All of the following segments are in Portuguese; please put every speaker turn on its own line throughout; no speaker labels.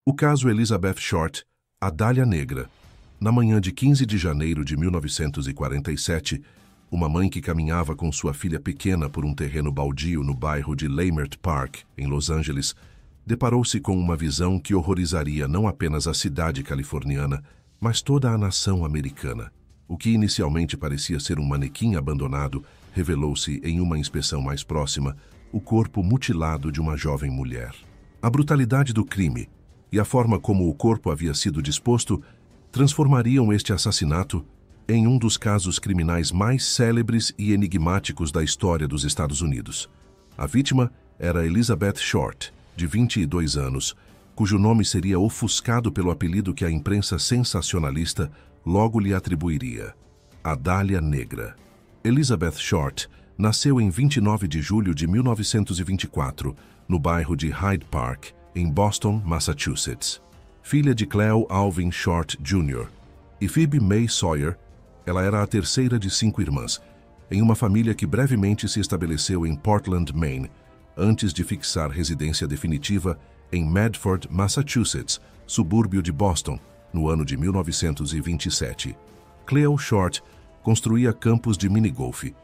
O caso Elizabeth Short, a Dália Negra. Na manhã de 15 de janeiro de 1947, uma mãe que caminhava com sua filha pequena por um terreno baldio no bairro de Leimert Park, em Los Angeles, deparou-se com uma visão que horrorizaria não apenas a cidade californiana, mas toda a nação americana. O que inicialmente parecia ser um manequim abandonado, revelou-se, em uma inspeção mais próxima, o corpo mutilado de uma jovem mulher. A brutalidade do crime e a forma como o corpo havia sido disposto transformariam este assassinato em um dos casos criminais mais célebres e enigmáticos da história dos Estados Unidos. A vítima era Elizabeth Short, de 22 anos, cujo nome seria ofuscado pelo apelido que a imprensa sensacionalista logo lhe atribuiria: a Dália Negra. Elizabeth Short nasceu em 29 de julho de 1924, no bairro de Hyde Park, em Boston, Massachusetts. Filha de Cleo Alvin Short Jr. e Phoebe May Sawyer, ela era a terceira de 5 irmãs, em uma família que brevemente se estabeleceu em Portland, Maine, antes de fixar residência definitiva em Medford, Massachusetts, subúrbio de Boston, no ano de 1927. Cleo Short construía campos de minigolfe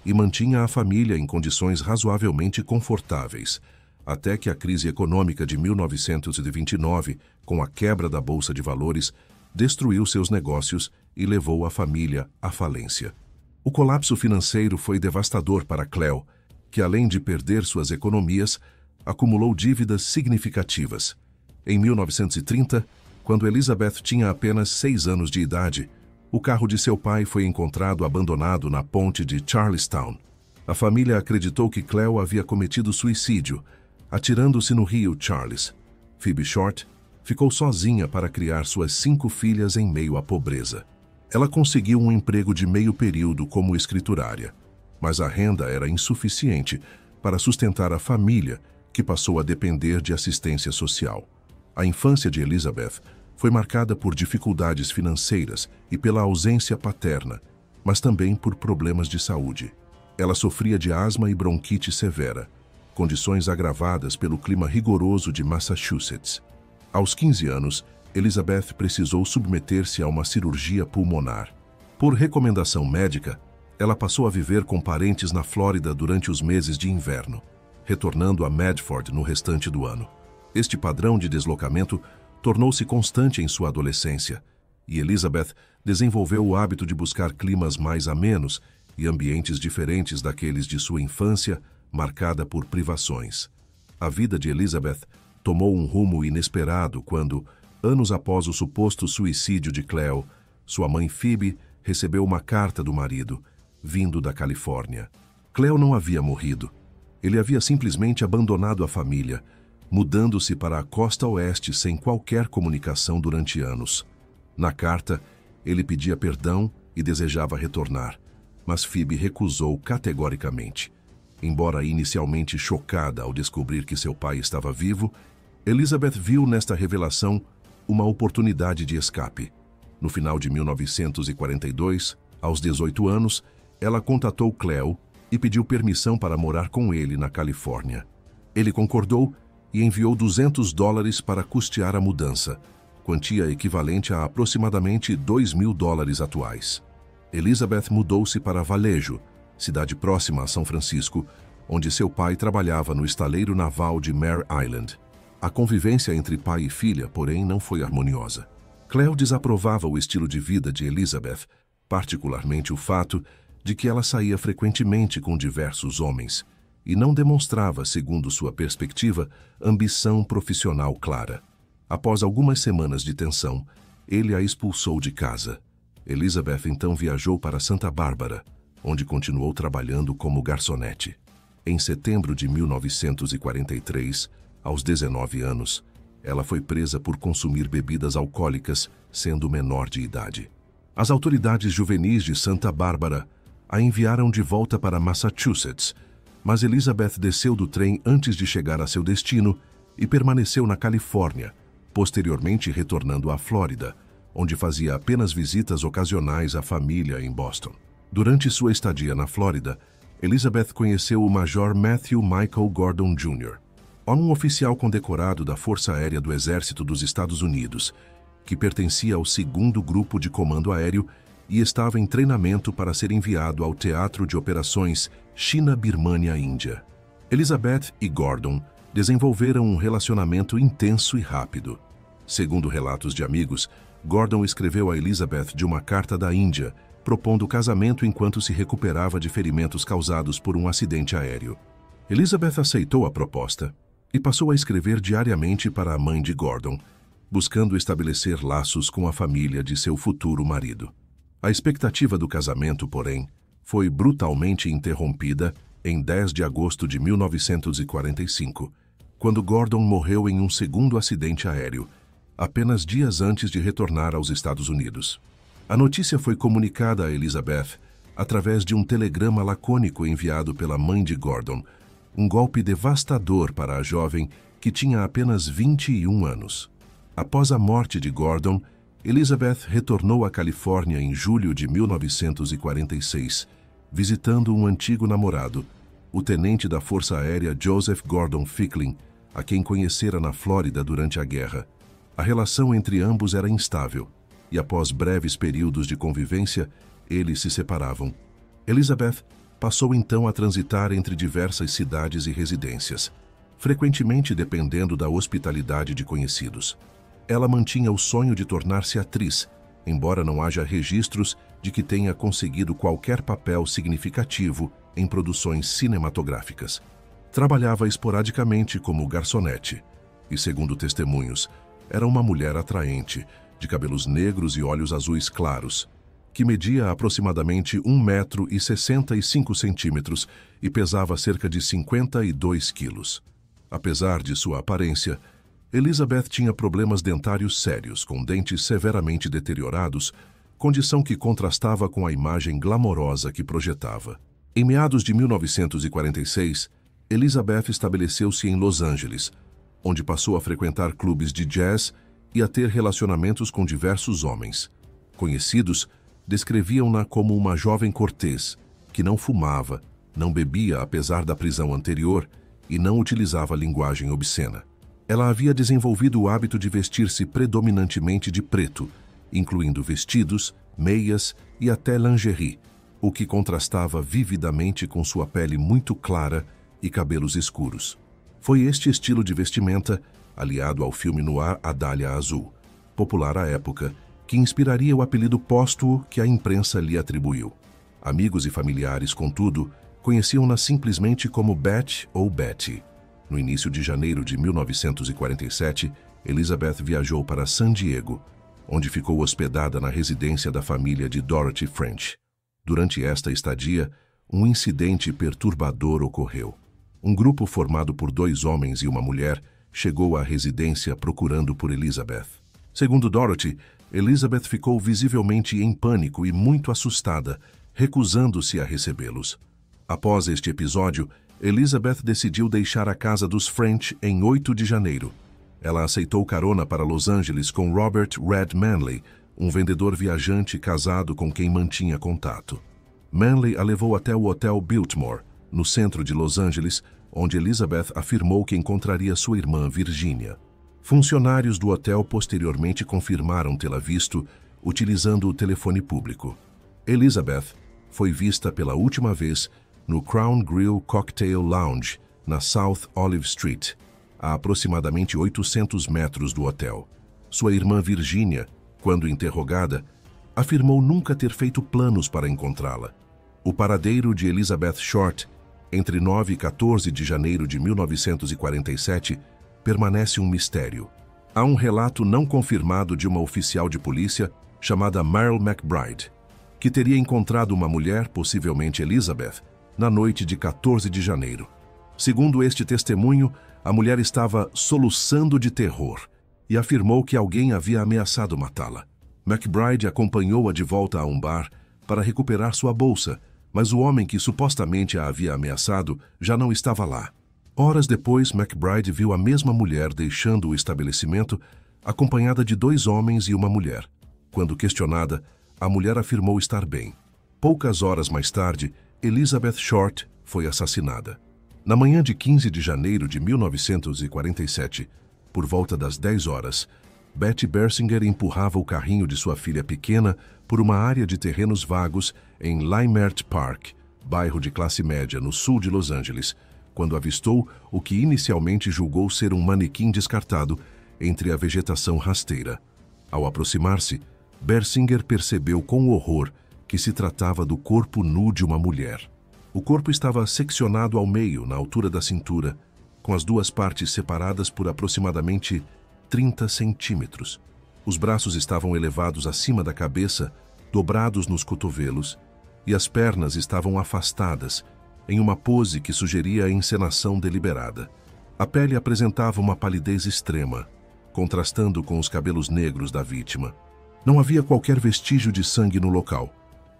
e mantinha a família em condições razoavelmente confortáveis, até que a crise econômica de 1929, com a quebra da Bolsa de Valores, destruiu seus negócios e levou a família à falência. O colapso financeiro foi devastador para Cleo, que além de perder suas economias, acumulou dívidas significativas. Em 1930, quando Elizabeth tinha apenas 6 anos de idade, o carro de seu pai foi encontrado abandonado na ponte de Charlestown. A família acreditou que Cleo havia cometido suicídio, atirando-se no rio Charles. Phoebe Short ficou sozinha para criar suas 5 filhas em meio à pobreza. Ela conseguiu um emprego de meio período como escriturária, mas a renda era insuficiente para sustentar a família, que passou a depender de assistência social. A infância de Elizabeth foi marcada por dificuldades financeiras e pela ausência paterna, mas também por problemas de saúde. Ela sofria de asma e bronquite severa, condições agravadas pelo clima rigoroso de Massachusetts. Aos 15 anos, Elizabeth precisou submeter-se a uma cirurgia pulmonar. Por recomendação médica, ela passou a viver com parentes na Flórida durante os meses de inverno, retornando a Medford no restante do ano. Este padrão de deslocamento tornou-se constante em sua adolescência, e Elizabeth desenvolveu o hábito de buscar climas mais amenos e ambientes diferentes daqueles de sua infância, marcada por privações. A vida de Elizabeth tomou um rumo inesperado quando, anos após o suposto suicídio de Cleo, sua mãe Phoebe recebeu uma carta do marido, vindo da Califórnia. Cleo não havia morrido. Ele havia simplesmente abandonado a família, mudando-se para a costa oeste sem qualquer comunicação durante anos. Na carta, ele pedia perdão e desejava retornar, mas Phoebe recusou categoricamente. Embora inicialmente chocada ao descobrir que seu pai estava vivo, Elizabeth viu nesta revelação uma oportunidade de escape. No final de 1942, aos 18 anos, ela contatou Cleo e pediu permissão para morar com ele na Califórnia. Ele concordou e enviou $200 para custear a mudança, quantia equivalente a aproximadamente $2.000 atuais. Elizabeth mudou-se para Vallejo, cidade próxima a São Francisco, onde seu pai trabalhava no estaleiro naval de Mare Island. A convivência entre pai e filha, porém, não foi harmoniosa. Cleo desaprovava o estilo de vida de Elizabeth, particularmente o fato de que ela saía frequentemente com diversos homens e não demonstrava, segundo sua perspectiva, ambição profissional clara. Após algumas semanas de tensão, ele a expulsou de casa. Elizabeth então viajou para Santa Bárbara, onde continuou trabalhando como garçonete. Em setembro de 1943, aos 19 anos, ela foi presa por consumir bebidas alcoólicas, sendo menor de idade. As autoridades juvenis de Santa Bárbara a enviaram de volta para Massachusetts, mas Elizabeth desceu do trem antes de chegar a seu destino e permaneceu na Califórnia, posteriormente retornando à Flórida, onde fazia apenas visitas ocasionais à família em Boston. Durante sua estadia na Flórida, Elizabeth conheceu o Major Matthew Michael Gordon Jr. Um oficial condecorado da Força Aérea do Exército dos Estados Unidos, que pertencia ao 2º Grupo de Comando Aéreo e estava em treinamento para ser enviado ao Teatro de Operações China-Birmânia-Índia. Elizabeth e Gordon desenvolveram um relacionamento intenso e rápido. Segundo relatos de amigos, Gordon escreveu a Elizabeth de uma carta da Índia, propondo casamento enquanto se recuperava de ferimentos causados por um acidente aéreo. Elizabeth aceitou a proposta e passou a escrever diariamente para a mãe de Gordon, buscando estabelecer laços com a família de seu futuro marido. A expectativa do casamento, porém, foi brutalmente interrompida em 10 de agosto de 1945, quando Gordon morreu em um segundo acidente aéreo, apenas dias antes de retornar aos Estados Unidos. A notícia foi comunicada a Elizabeth através de um telegrama lacônico enviado pela mãe de Gordon, um golpe devastador para a jovem que tinha apenas 21 anos. Após a morte de Gordon, Elizabeth retornou à Califórnia em julho de 1946, visitando um antigo namorado, o tenente da Força Aérea Joseph Gordon Ficklin, a quem conhecera na Flórida durante a guerra. A relação entre ambos era instável, e após breves períodos de convivência, eles se separavam. Elizabeth passou então a transitar entre diversas cidades e residências, frequentemente dependendo da hospitalidade de conhecidos. Ela mantinha o sonho de tornar-se atriz, embora não haja registros de que tenha conseguido qualquer papel significativo em produções cinematográficas. Trabalhava esporadicamente como garçonete e, segundo testemunhos, era uma mulher atraente, de cabelos negros e olhos azuis claros, que media aproximadamente 1,65 m e pesava cerca de 52 quilos. Apesar de sua aparência, Elizabeth tinha problemas dentários sérios, com dentes severamente deteriorados, condição que contrastava com a imagem glamourosa que projetava. Em meados de 1946, Elizabeth estabeleceu-se em Los Angeles, onde passou a frequentar clubes de jazz e a ter relacionamentos com diversos homens. Conhecidos descreviam-na como uma jovem cortês, que não fumava, não bebia apesar da prisão anterior e não utilizava linguagem obscena. Ela havia desenvolvido o hábito de vestir-se predominantemente de preto, incluindo vestidos, meias e até lingerie, o que contrastava vividamente com sua pele muito clara e cabelos escuros. Foi este estilo de vestimenta, aliado ao filme noir A Dália Azul, popular à época, que inspiraria o apelido póstumo que a imprensa lhe atribuiu. Amigos e familiares, contudo, conheciam-na simplesmente como Beth ou Betty. No início de janeiro de 1947, Elizabeth viajou para San Diego, onde ficou hospedada na residência da família de Dorothy French. Durante esta estadia, um incidente perturbador ocorreu. Um grupo formado por 2 homens e uma mulher chegou à residência procurando por Elizabeth. Segundo Dorothy, Elizabeth ficou visivelmente em pânico e muito assustada, recusando-se a recebê-los. Após este episódio, Elizabeth decidiu deixar a casa dos French em 8 de janeiro. Ela aceitou carona para Los Angeles com Robert Red Manley, um vendedor viajante casado com quem mantinha contato. Manley a levou até o Hotel Biltmore, no centro de Los Angeles, onde Elizabeth afirmou que encontraria sua irmã Virginia. Funcionários do hotel posteriormente confirmaram tê-la visto utilizando o telefone público. Elizabeth foi vista pela última vez no Crown Grill Cocktail Lounge, na South Olive Street, a aproximadamente 800 metros do hotel. Sua irmã Virginia, quando interrogada, afirmou nunca ter feito planos para encontrá-la. O paradeiro de Elizabeth Short, entre 9 e 14 de janeiro de 1947, permanece um mistério. Há um relato não confirmado de uma oficial de polícia chamada Meryl McBride, que teria encontrado uma mulher, possivelmente Elizabeth, na noite de 14 de janeiro. Segundo este testemunho, a mulher estava soluçando de terror e afirmou que alguém havia ameaçado matá-la. McBride acompanhou-a de volta a um bar para recuperar sua bolsa, mas o homem que supostamente a havia ameaçado já não estava lá. Horas depois, McBride viu a mesma mulher deixando o estabelecimento, acompanhada de 2 homens e uma mulher. Quando questionada, a mulher afirmou estar bem. Poucas horas mais tarde, Elizabeth Short foi assassinada. Na manhã de 15 de janeiro de 1947, por volta das 10 horas, Betty Bersinger empurrava o carrinho de sua filha pequena por uma área de terrenos vagos em Leimert Park, bairro de classe média no sul de Los Angeles, quando avistou o que inicialmente julgou ser um manequim descartado entre a vegetação rasteira. Ao aproximar-se, Bersinger percebeu com horror que se tratava do corpo nu de uma mulher. O corpo estava seccionado ao meio, na altura da cintura, com as duas partes separadas por aproximadamente 30 centímetros. Os braços estavam elevados acima da cabeça, dobrados nos cotovelos, e as pernas estavam afastadas, em uma pose que sugeria a encenação deliberada. A pele apresentava uma palidez extrema, contrastando com os cabelos negros da vítima. Não havia qualquer vestígio de sangue no local,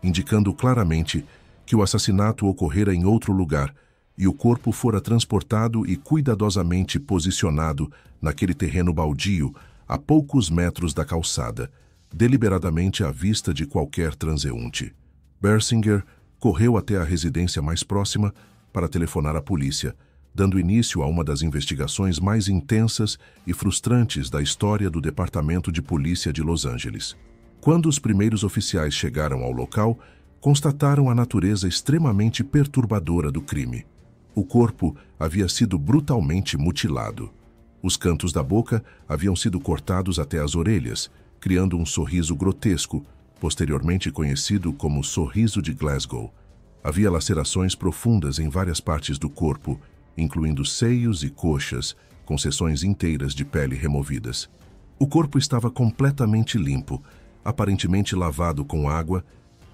indicando claramente que o assassinato ocorrera em outro lugar e o corpo fora transportado e cuidadosamente posicionado naquele terreno baldio a poucos metros da calçada, deliberadamente à vista de qualquer transeunte. Bersinger correu até a residência mais próxima para telefonar à polícia, dando início a uma das investigações mais intensas e frustrantes da história do Departamento de Polícia de Los Angeles. Quando os primeiros oficiais chegaram ao local, constataram a natureza extremamente perturbadora do crime. O corpo havia sido brutalmente mutilado. Os cantos da boca haviam sido cortados até as orelhas, criando um sorriso grotesco, posteriormente conhecido como sorriso de Glasgow. Havia lacerações profundas em várias partes do corpo, incluindo seios e coxas, com seções inteiras de pele removidas. O corpo estava completamente limpo, aparentemente lavado com água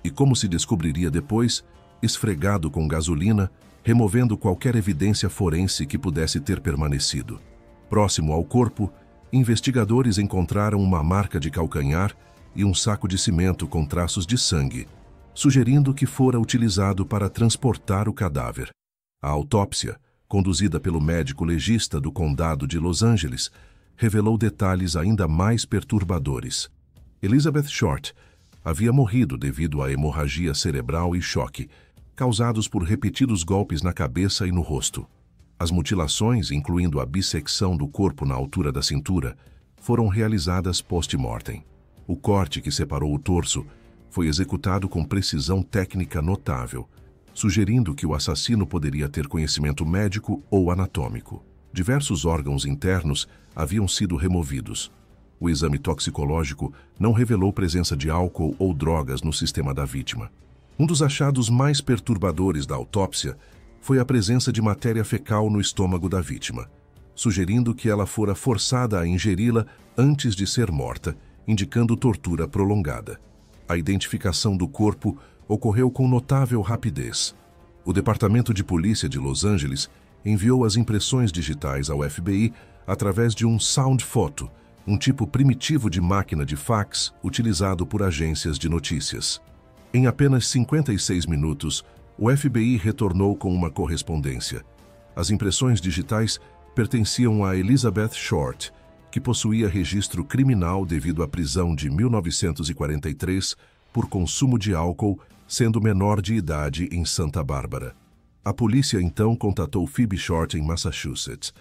e, como se descobriria depois, esfregado com gasolina, removendo qualquer evidência forense que pudesse ter permanecido. Próximo ao corpo, investigadores encontraram uma marca de calcanhar e um saco de cimento com traços de sangue, sugerindo que fora utilizado para transportar o cadáver. A autópsia, conduzida pelo médico legista do condado de Los Angeles, revelou detalhes ainda mais perturbadores. Elizabeth Short havia morrido devido à hemorragia cerebral e choque, causados por repetidos golpes na cabeça e no rosto. As mutilações, incluindo a bissecção do corpo na altura da cintura, foram realizadas post-mortem. O corte que separou o torso foi executado com precisão técnica notável, sugerindo que o assassino poderia ter conhecimento médico ou anatômico. Diversos órgãos internos haviam sido removidos. O exame toxicológico não revelou presença de álcool ou drogas no sistema da vítima. Um dos achados mais perturbadores da autópsia foi a presença de matéria fecal no estômago da vítima, sugerindo que ela fora forçada a ingeri-la antes de ser morta, indicando tortura prolongada. A identificação do corpo ocorreu com notável rapidez. O Departamento de Polícia de Los Angeles enviou as impressões digitais ao FBI através de um sound photo, um tipo primitivo de máquina de fax utilizado por agências de notícias. Em apenas 56 minutos, o FBI retornou com uma correspondência. As impressões digitais pertenciam a Elizabeth Short, que possuía registro criminal devido à prisão de 1943 por consumo de álcool, sendo menor de idade em Santa Bárbara. A polícia então contatou Phoebe Short em Massachusetts,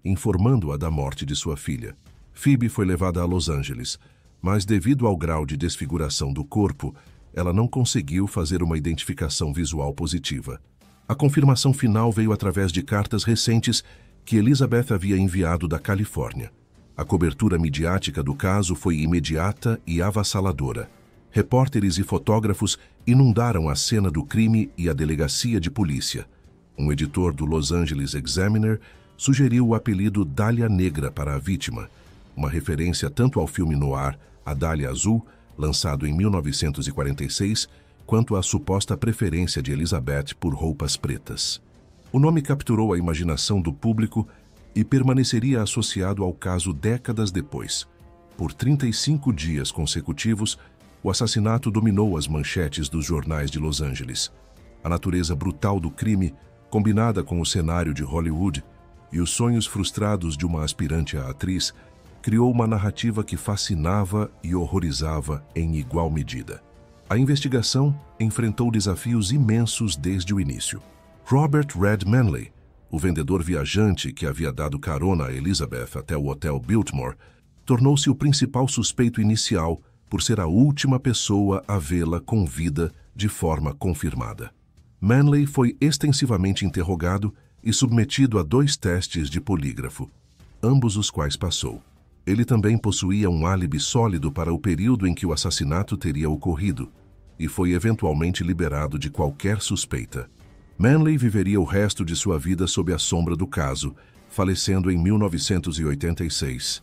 informando-a da morte de sua filha. Phoebe foi levada a Los Angeles, mas devido ao grau de desfiguração do corpo, ela não conseguiu fazer uma identificação visual positiva. A confirmação final veio através de cartas recentes que Elizabeth havia enviado da Califórnia. A cobertura midiática do caso foi imediata e avassaladora. Repórteres e fotógrafos inundaram a cena do crime e a delegacia de polícia. Um editor do Los Angeles Examiner sugeriu o apelido Dália Negra para a vítima, uma referência tanto ao filme noir A Dália Azul, lançado em 1946, quanto à suposta preferência de Elizabeth por roupas pretas. O nome capturou a imaginação do público e permaneceria associado ao caso décadas depois. Por 35 dias consecutivos, o assassinato dominou as manchetes dos jornais de Los Angeles. A natureza brutal do crime, combinada com o cenário de Hollywood e os sonhos frustrados de uma aspirante à atriz, criou uma narrativa que fascinava e horrorizava em igual medida. A investigação enfrentou desafios imensos desde o início. Robert Red Manley, o vendedor viajante que havia dado carona a Elizabeth até o Hotel Biltmore, tornou-se o principal suspeito inicial por ser a última pessoa a vê-la com vida de forma confirmada. Manley foi extensivamente interrogado e submetido a 2 testes de polígrafo, ambos os quais passou. Ele também possuía um álibi sólido para o período em que o assassinato teria ocorrido e foi eventualmente liberado de qualquer suspeita. Manley viveria o resto de sua vida sob a sombra do caso, falecendo em 1986.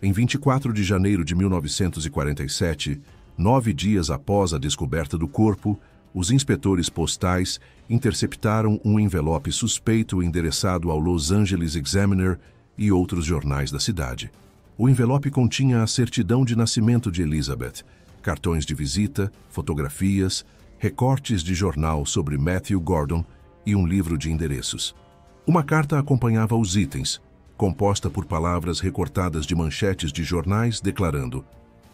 Em 24 de janeiro de 1947, 9 dias após a descoberta do corpo, os inspetores postais interceptaram um envelope suspeito endereçado ao Los Angeles Examiner e outros jornais da cidade. O envelope continha a certidão de nascimento de Elizabeth, cartões de visita, fotografias, recortes de jornal sobre Matthew Gordon e um livro de endereços. Uma carta acompanhava os itens, composta por palavras recortadas de manchetes de jornais declarando: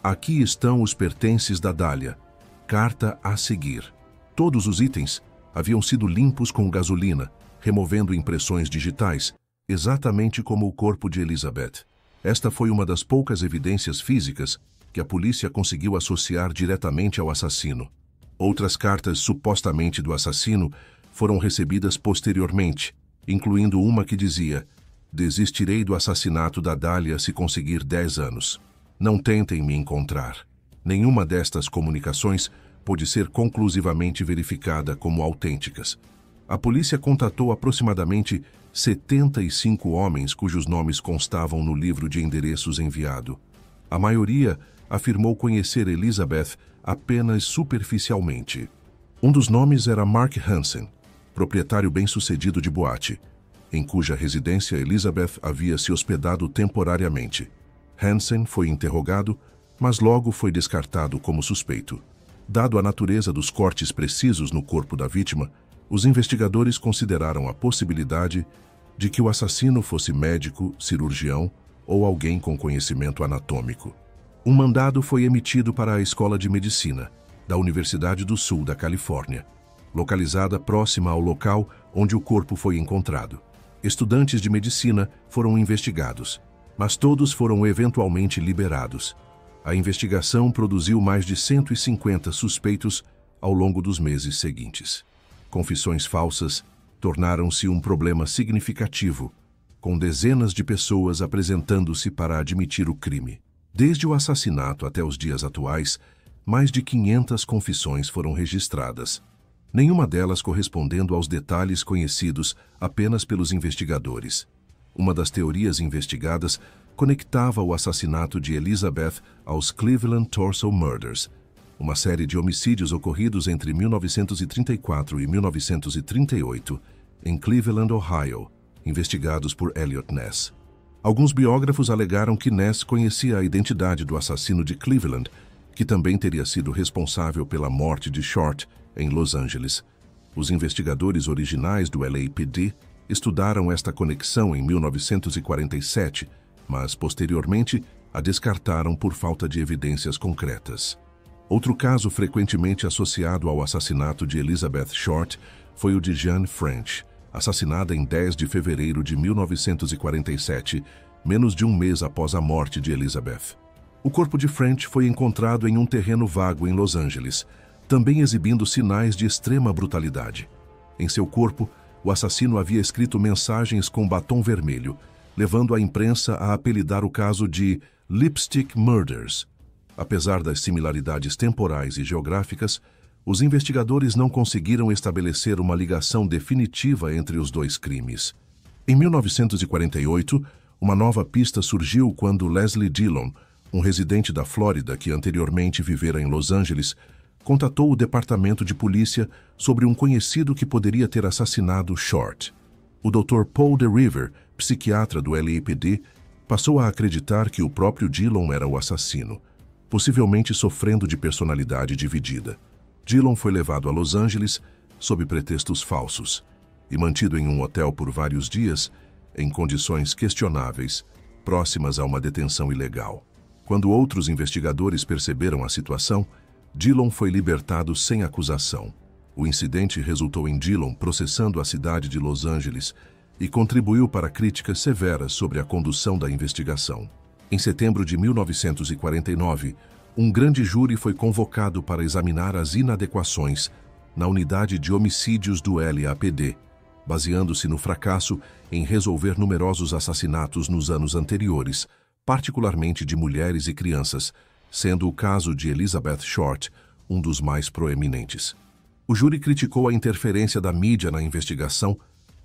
"Aqui estão os pertences da Dália. Carta a seguir." Todos os itens haviam sido limpos com gasolina, removendo impressões digitais, exatamente como o corpo de Elizabeth. Esta foi uma das poucas evidências físicas que a polícia conseguiu associar diretamente ao assassino. Outras cartas supostamente do assassino foram recebidas posteriormente, incluindo uma que dizia: "Desistirei do assassinato da Dália se conseguir 10 anos. Não tentem me encontrar." Nenhuma destas comunicações pôde ser conclusivamente verificada como autênticas. A polícia contatou aproximadamente 75 homens cujos nomes constavam no livro de endereços enviado. A maioria afirmou conhecer Elizabeth apenas superficialmente. Um dos nomes era Mark Hansen, proprietário bem-sucedido de boate, em cuja residência Elizabeth havia se hospedado temporariamente. Hansen foi interrogado, mas logo foi descartado como suspeito. Dado a natureza dos cortes precisos no corpo da vítima, os investigadores consideraram a possibilidade de que o assassino fosse médico, cirurgião ou alguém com conhecimento anatômico. Um mandado foi emitido para a Escola de Medicina da Universidade do Sul da Califórnia, localizada próxima ao local onde o corpo foi encontrado. Estudantes de medicina foram investigados, mas todos foram eventualmente liberados. A investigação produziu mais de 150 suspeitos ao longo dos meses seguintes. Confissões falsas tornaram-se um problema significativo, com dezenas de pessoas apresentando-se para admitir o crime. Desde o assassinato até os dias atuais, mais de 500 confissões foram registradas, nenhuma delas correspondendo aos detalhes conhecidos apenas pelos investigadores. Uma das teorias investigadas conectava o assassinato de Elizabeth aos Cleveland Torso Murders, uma série de homicídios ocorridos entre 1934 e 1938 em Cleveland, Ohio, investigados por Eliot Ness. Alguns biógrafos alegaram que Ness conhecia a identidade do assassino de Cleveland, que também teria sido responsável pela morte de Short em Los Angeles. Os investigadores originais do LAPD estudaram esta conexão em 1947, mas posteriormente a descartaram por falta de evidências concretas. Outro caso frequentemente associado ao assassinato de Elizabeth Short foi o de Jeanne French, assassinada em 10 de fevereiro de 1947, menos de um mês após a morte de Elizabeth. O corpo de French foi encontrado em um terreno vago em Los Angeles, também exibindo sinais de extrema brutalidade. Em seu corpo, o assassino havia escrito mensagens com batom vermelho, levando a imprensa a apelidar o caso de Lipstick Murders. Apesar das similaridades temporais e geográficas, os investigadores não conseguiram estabelecer uma ligação definitiva entre os dois crimes. Em 1948, uma nova pista surgiu quando Leslie Dillon, um residente da Flórida que anteriormente vivera em Los Angeles, contatou o departamento de polícia sobre um conhecido que poderia ter assassinado Short. O Dr. Paul DeRiver, psiquiatra do LAPD, passou a acreditar que o próprio Dillon era o assassino, possivelmente sofrendo de personalidade dividida. Dillon foi levado a Los Angeles sob pretextos falsos e mantido em um hotel por vários dias em condições questionáveis, próximas a uma detenção ilegal. Quando outros investigadores perceberam a situação, Dillon foi libertado sem acusação. O incidente resultou em Dillon processando a cidade de Los Angeles, e contribuiu para críticas severas sobre a condução da investigação. Em setembro de 1949, um grande júri foi convocado para examinar as inadequações na unidade de homicídios do LAPD, baseando-se no fracasso em resolver numerosos assassinatos nos anos anteriores, particularmente de mulheres e crianças, sendo o caso de Elizabeth Short um dos mais proeminentes. O júri criticou a interferência da mídia na investigação,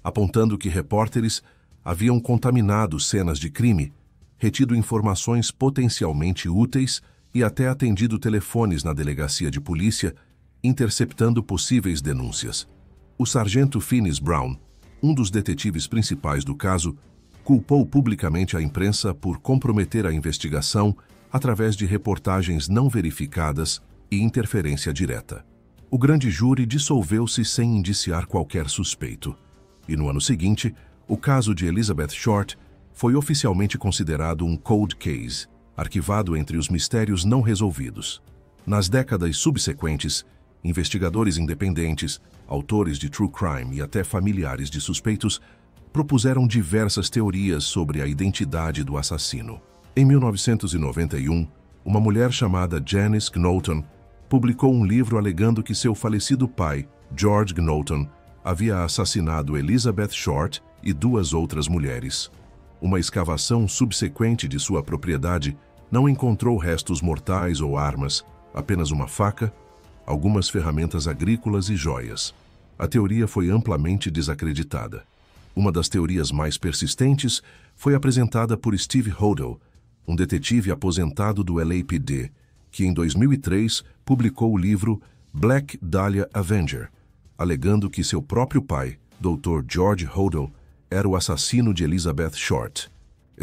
apontando que repórteres haviam contaminado cenas de crime, retido informações potencialmente úteis e até atendido telefones na delegacia de polícia, interceptando possíveis denúncias. O sargento Finis Brown, um dos detetives principais do caso, culpou publicamente a imprensa por comprometer a investigação através de reportagens não verificadas e interferência direta. O grande júri dissolveu-se sem indiciar qualquer suspeito. E no ano seguinte, o caso de Elizabeth Short foi oficialmente considerado um cold case, arquivado entre os mistérios não resolvidos. Nas décadas subsequentes, investigadores independentes, autores de true crime e até familiares de suspeitos propuseram diversas teorias sobre a identidade do assassino. Em 1991, uma mulher chamada Janice Knowlton publicou um livro alegando que seu falecido pai, George Knowlton, havia assassinado Elizabeth Short e duas outras mulheres. Uma escavação subsequente de sua propriedade não encontrou restos mortais ou armas, apenas uma faca, algumas ferramentas agrícolas e joias. A teoria foi amplamente desacreditada. Uma das teorias mais persistentes foi apresentada por Steve Hodel, um detetive aposentado do LAPD, que em 2003 publicou o livro Black Dahlia Avenger, alegando que seu próprio pai, Dr. George Hodel, era o assassino de Elizabeth Short.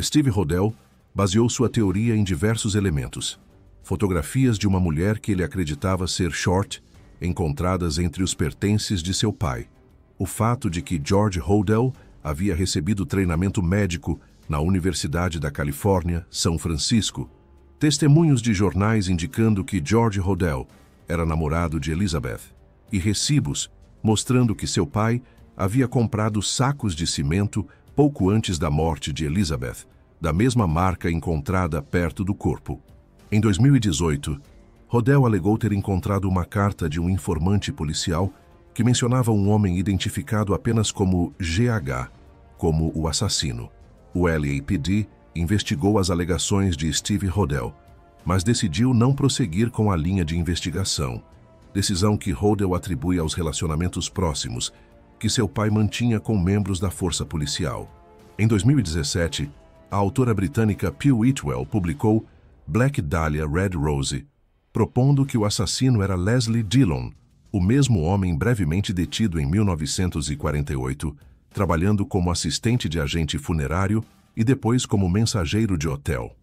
Steve Hodel baseou sua teoria em diversos elementos. Fotografias de uma mulher que ele acreditava ser Short, encontradas entre os pertences de seu pai. O fato de que George Hodel havia recebido treinamento médico na Universidade da Califórnia, São Francisco. Testemunhos de jornais indicando que George Hodel era namorado de Elizabeth. E recibos mostrando que seu pai havia comprado sacos de cimento pouco antes da morte de Elizabeth, da mesma marca encontrada perto do corpo. Em 2018, Hodel alegou ter encontrado uma carta de um informante policial que mencionava um homem identificado apenas como GH, como o assassino. O LAPD investigou as alegações de Steve Hodel, mas decidiu não prosseguir com a linha de investigação, decisão que Hodel atribui aos relacionamentos próximos que seu pai mantinha com membros da força policial. Em 2017, a autora britânica Pugh Whitwell publicou Black Dahlia Red Rose, propondo que o assassino era Leslie Dillon, o mesmo homem brevemente detido em 1948, trabalhando como assistente de agente funerário e depois como mensageiro de hotel.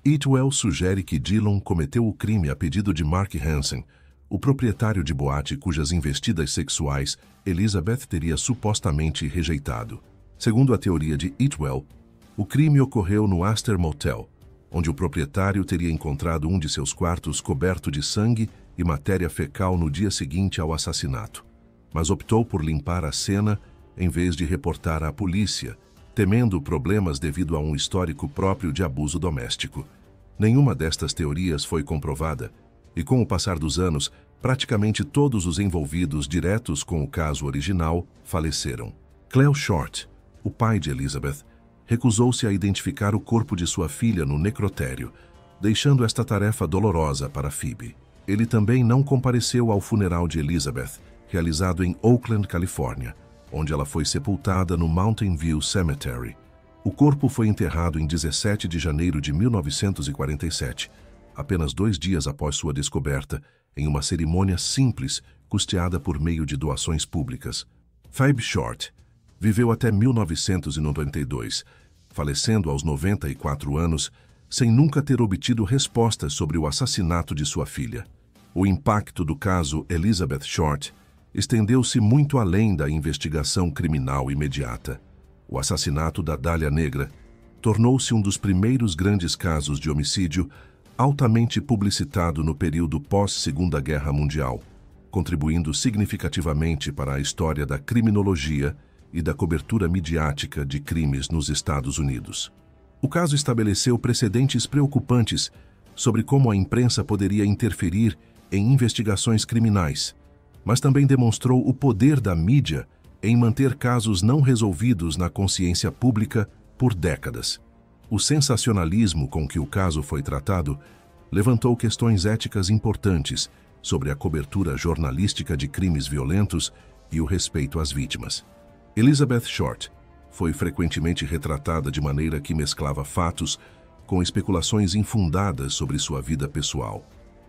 Whitwell sugere que Dillon cometeu o crime a pedido de Mark Hansen, o proprietário de boate cujas investidas sexuais Elizabeth teria supostamente rejeitado. Segundo a teoria de Whitwell, o crime ocorreu no Astor Motel, onde o proprietário teria encontrado um de seus quartos coberto de sangue e matéria fecal no dia seguinte ao assassinato, mas optou por limpar a cena em vez de reportar à polícia, temendo problemas devido a um histórico próprio de abuso doméstico. Nenhuma destas teorias foi comprovada, e com o passar dos anos, praticamente todos os envolvidos diretos com o caso original faleceram. Clell Short, o pai de Elizabeth, recusou-se a identificar o corpo de sua filha no necrotério, deixando esta tarefa dolorosa para Phoebe. Ele também não compareceu ao funeral de Elizabeth, realizado em Oakland, Califórnia, onde ela foi sepultada no Mountain View Cemetery. O corpo foi enterrado em 17 de janeiro de 1947, apenas 2 dias após sua descoberta, em uma cerimônia simples, custeada por meio de doações públicas. Phoebe Short viveu até 1992, falecendo aos 94 anos, sem nunca ter obtido respostas sobre o assassinato de sua filha. O impacto do caso Elizabeth Short estendeu-se muito além da investigação criminal imediata. O assassinato da Dália Negra tornou-se um dos primeiros grandes casos de homicídio altamente publicitado no período pós-Segunda Guerra Mundial, contribuindo significativamente para a história da criminologia e da cobertura midiática de crimes nos Estados Unidos. O caso estabeleceu precedentes preocupantes sobre como a imprensa poderia interferir em investigações criminais, mas também demonstrou o poder da mídia em manter casos não resolvidos na consciência pública por décadas. O sensacionalismo com que o caso foi tratado levantou questões éticas importantes sobre a cobertura jornalística de crimes violentos e o respeito às vítimas. Elizabeth Short foi frequentemente retratada de maneira que mesclava fatos com especulações infundadas sobre sua vida pessoal,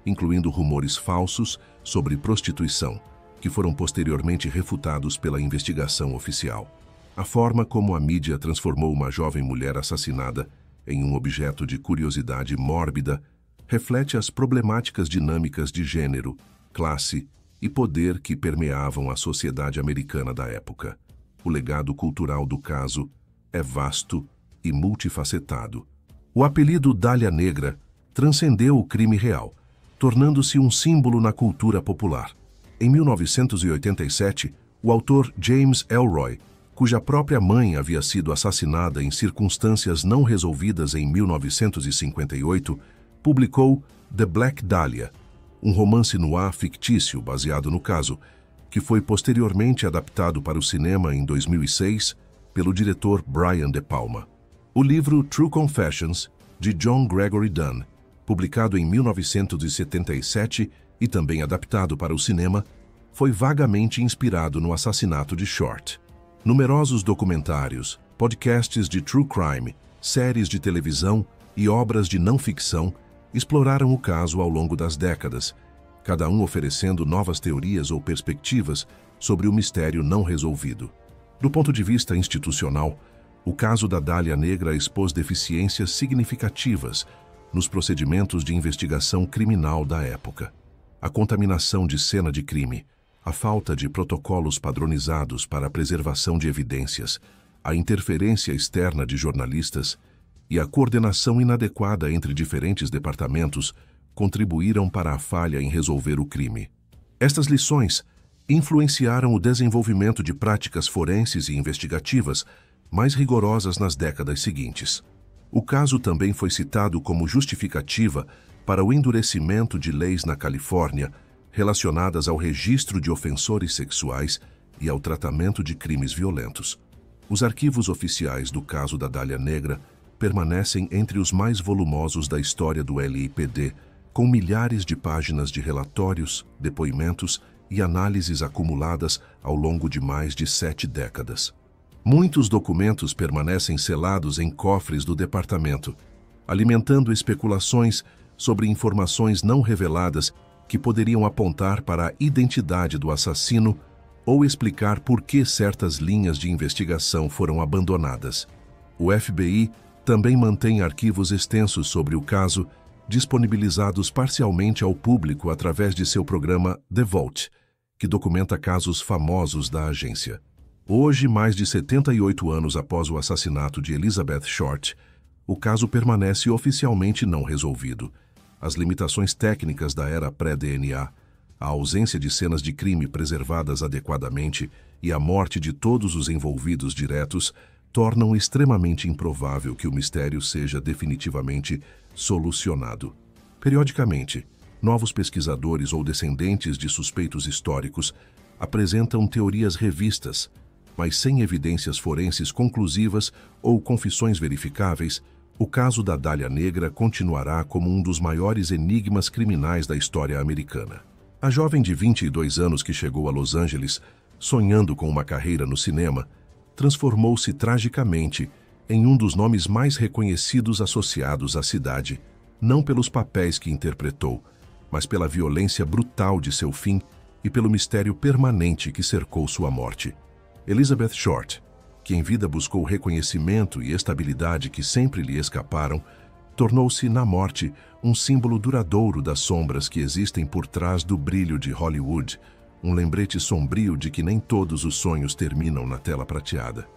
incluindo rumores falsos sobre prostituição, que foram posteriormente refutados pela investigação oficial. A forma como a mídia transformou uma jovem mulher assassinada em um objeto de curiosidade mórbida reflete as problemáticas dinâmicas de gênero, classe e poder que permeavam a sociedade americana da época. O legado cultural do caso é vasto e multifacetado. O apelido Dália Negra transcendeu o crime real, tornando-se um símbolo na cultura popular. Em 1987, o autor James Ellroy, cuja própria mãe havia sido assassinada em circunstâncias não resolvidas em 1958, publicou The Black Dahlia, um romance noir fictício baseado no caso, que foi posteriormente adaptado para o cinema em 2006 pelo diretor Brian De Palma. O livro True Confessions, de John Gregory Dunn, publicado em 1977 e também adaptado para o cinema, foi vagamente inspirado no assassinato de Short. Numerosos documentários, podcasts de true crime, séries de televisão e obras de não-ficção exploraram o caso ao longo das décadas, cada um oferecendo novas teorias ou perspectivas sobre o mistério não resolvido. Do ponto de vista institucional, o caso da Dália Negra expôs deficiências significativas nos procedimentos de investigação criminal da época. A contaminação de cena de crime, a falta de protocolos padronizados para a preservação de evidências, a interferência externa de jornalistas e a coordenação inadequada entre diferentes departamentos contribuíram para a falha em resolver o crime. Estas lições influenciaram o desenvolvimento de práticas forenses e investigativas mais rigorosas nas décadas seguintes. O caso também foi citado como justificativa para o endurecimento de leis na Califórnia relacionadas ao registro de ofensores sexuais e ao tratamento de crimes violentos. Os arquivos oficiais do caso da Dália Negra permanecem entre os mais volumosos da história do LIPD, com milhares de páginas de relatórios, depoimentos e análises acumuladas ao longo de mais de 7 décadas. Muitos documentos permanecem selados em cofres do departamento, alimentando especulações sobre informações não reveladas que poderiam apontar para a identidade do assassino ou explicar por que certas linhas de investigação foram abandonadas. O FBI também mantém arquivos extensos sobre o caso, disponibilizados parcialmente ao público através de seu programa The Vault, que documenta casos famosos da agência. Hoje, mais de 78 anos após o assassinato de Elizabeth Short, o caso permanece oficialmente não resolvido. As limitações técnicas da era pré-DNA, a ausência de cenas de crime preservadas adequadamente e a morte de todos os envolvidos diretos tornam extremamente improvável que o mistério seja definitivamente solucionado. Periodicamente, novos pesquisadores ou descendentes de suspeitos históricos apresentam teorias revistas, mas sem evidências forenses conclusivas ou confissões verificáveis, o caso da Dália Negra continuará como um dos maiores enigmas criminais da história americana. A jovem de 22 anos que chegou a Los Angeles, sonhando com uma carreira no cinema, transformou-se tragicamente em um dos nomes mais reconhecidos associados à cidade, não pelos papéis que interpretou, mas pela violência brutal de seu fim e pelo mistério permanente que cercou sua morte. Elizabeth Short, que em vida buscou reconhecimento e estabilidade que sempre lhe escaparam, tornou-se, na morte, um símbolo duradouro das sombras que existem por trás do brilho de Hollywood, um lembrete sombrio de que nem todos os sonhos terminam na tela prateada,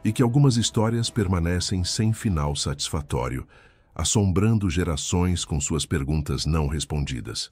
e que algumas histórias permanecem sem final satisfatório, assombrando gerações com suas perguntas não respondidas.